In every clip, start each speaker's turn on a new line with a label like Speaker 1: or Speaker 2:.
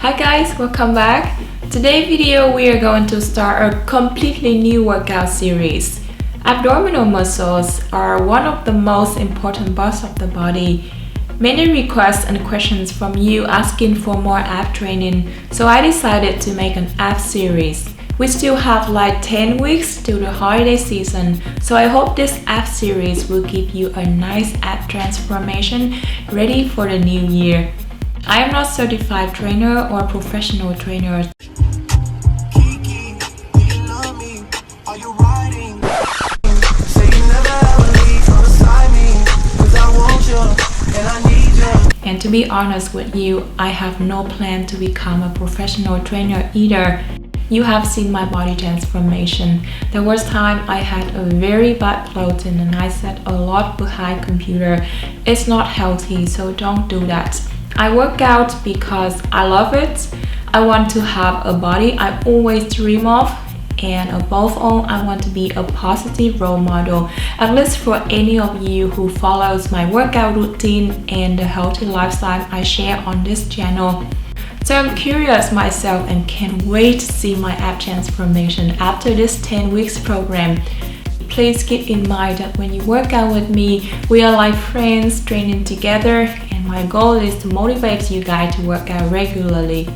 Speaker 1: Hi guys, welcome back. Today's video we are going to start a completely new workout series. Abdominal muscles are one of the most important parts of the body. Many requests and questions from you asking for more ab training, so I decided to make an ab series. We still have like 10 weeks till the holiday season, so I hope this ab series will give you a nice ab transformation ready for the new year. I am not certified trainer or professional trainer. And to be honest with you, I have no plan to become a professional trainer either. You have seen my body transformation. There was time I had a very bad bloating and I sat a lot behind computer. It's not healthy, so don't do that. I work out because I love it. I want to have a body I always dream of, and above all, I want to be a positive role model, at least for any of you who follows my workout routine and the healthy lifestyle I share on this channel. So I'm curious myself and can't wait to see my ab transformation after this 10 weeks program. Please keep in mind that when you work out with me, we are like friends training together, and my goal is to motivate you guys to work out regularly.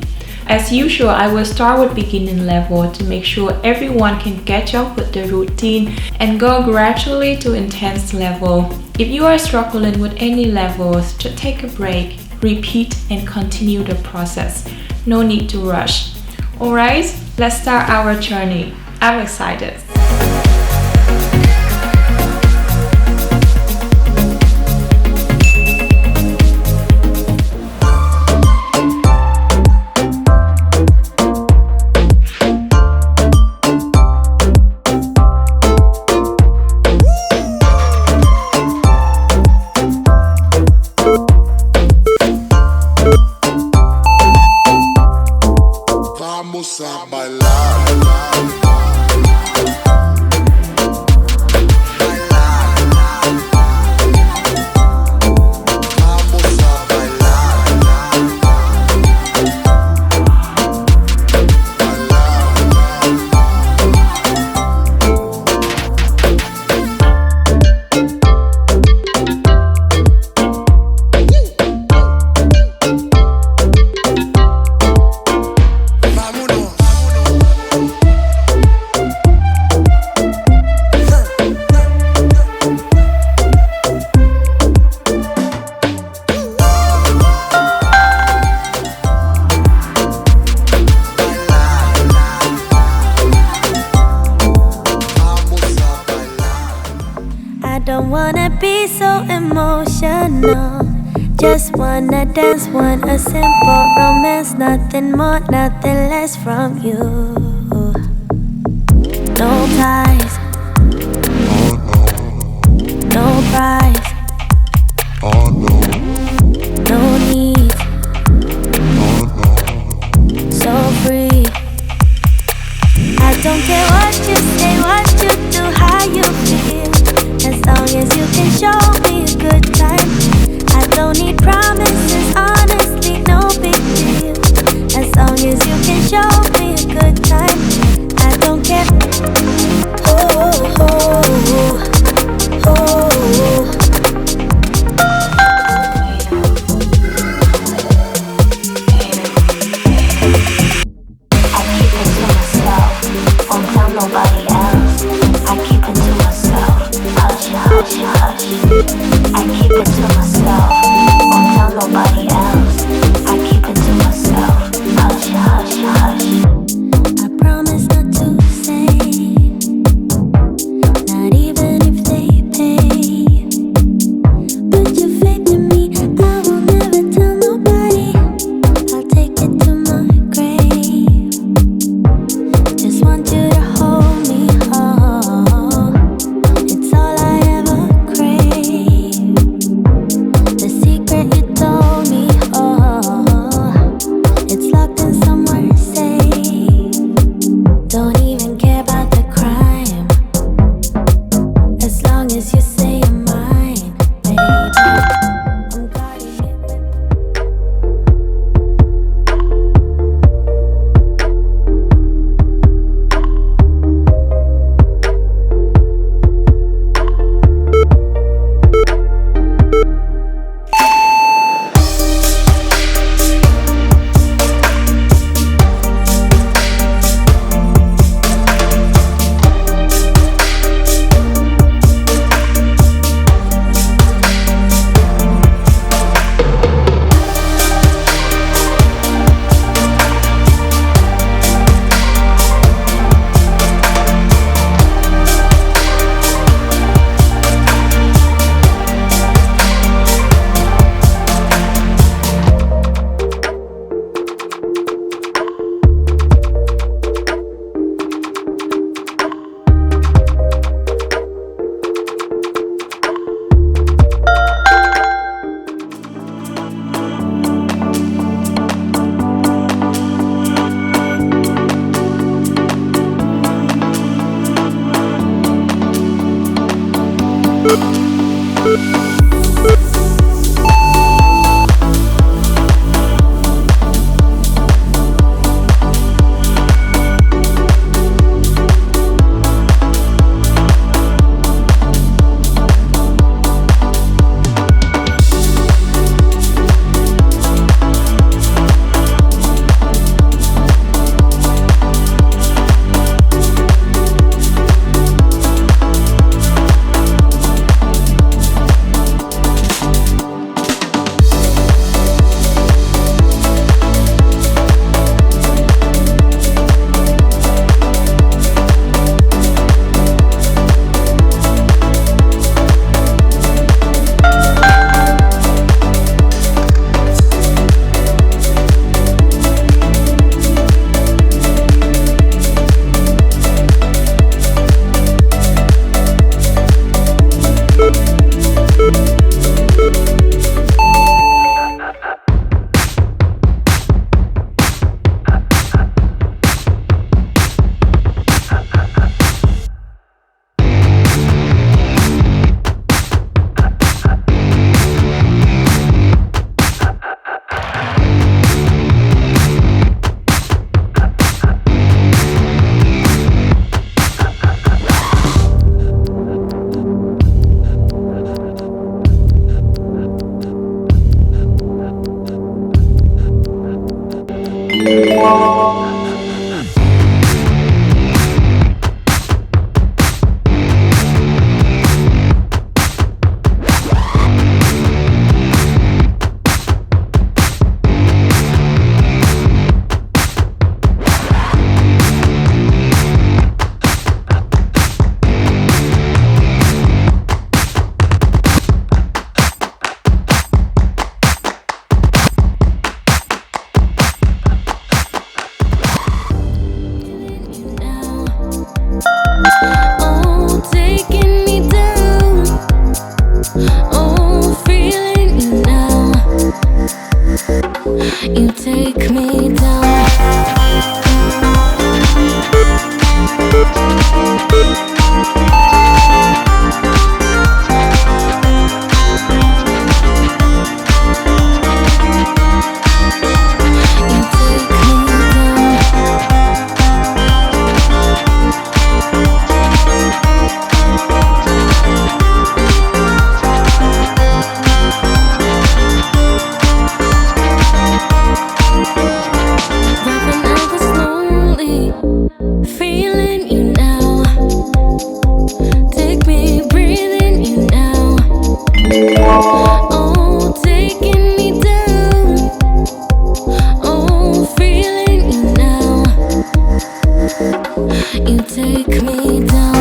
Speaker 1: As usual, I will start with beginning level to make sure everyone can catch up with the routine and go gradually to intense level. If you are struggling with any levels, just take a break, repeat and continue the process. No need to rush. Alright, let's start our journey. I'm excited.
Speaker 2: A bailar.
Speaker 3: Don't wanna be so emotional. Just wanna dance, want a simple romance. Nothing more, nothing less from you. No ties, no price, no need, so free. I don't care what you say, what you do, how you feel. As long as you can show me a good time. I don't need promises, honestly, no big deal. As long as you can show me a good time, I don't care. Oh, oh, oh, oh. I keep it to myself, won't tell nobody else. I keep it to myself. Hush, hush, hush. I keep it to myself, won't tell nobody else. I keep it to myself. Hush, hush, hush. I promise not to say, not even if they pay. Put your faith in me, I will never tell nobody. I'll take it to my grave. Just want you to hold me, oh. It's all I ever crave. The secret you told me, oh, it's locked in somewhere safe. Don't even care about the crime, as long as you say you're mine, baby. I'm guarding it with Oh, taking me down. Oh, feeling you now. You take me down. Feeling you now. Take me, breathing you now. Oh, taking me down. Oh, feeling you now. You take me down.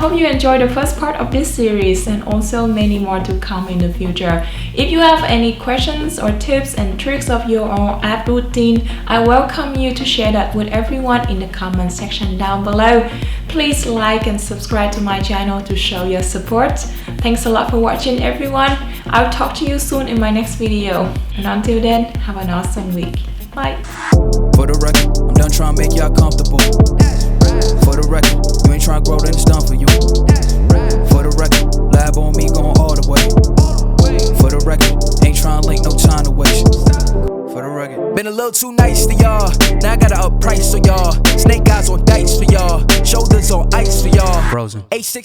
Speaker 1: hope you enjoyed the first part of this series and also many more to come in the future. If you have any questions or tips and tricks of your own ab routine, I welcome you to share that with everyone in the comment section down below. Please like and subscribe to my channel to show your support. Thanks a lot for watching, everyone. I'll talk to you soon in my next video. And until then, have an awesome week. Bye.
Speaker 4: For the record, I'm done trying to make y'all comfortable. Frozen. A6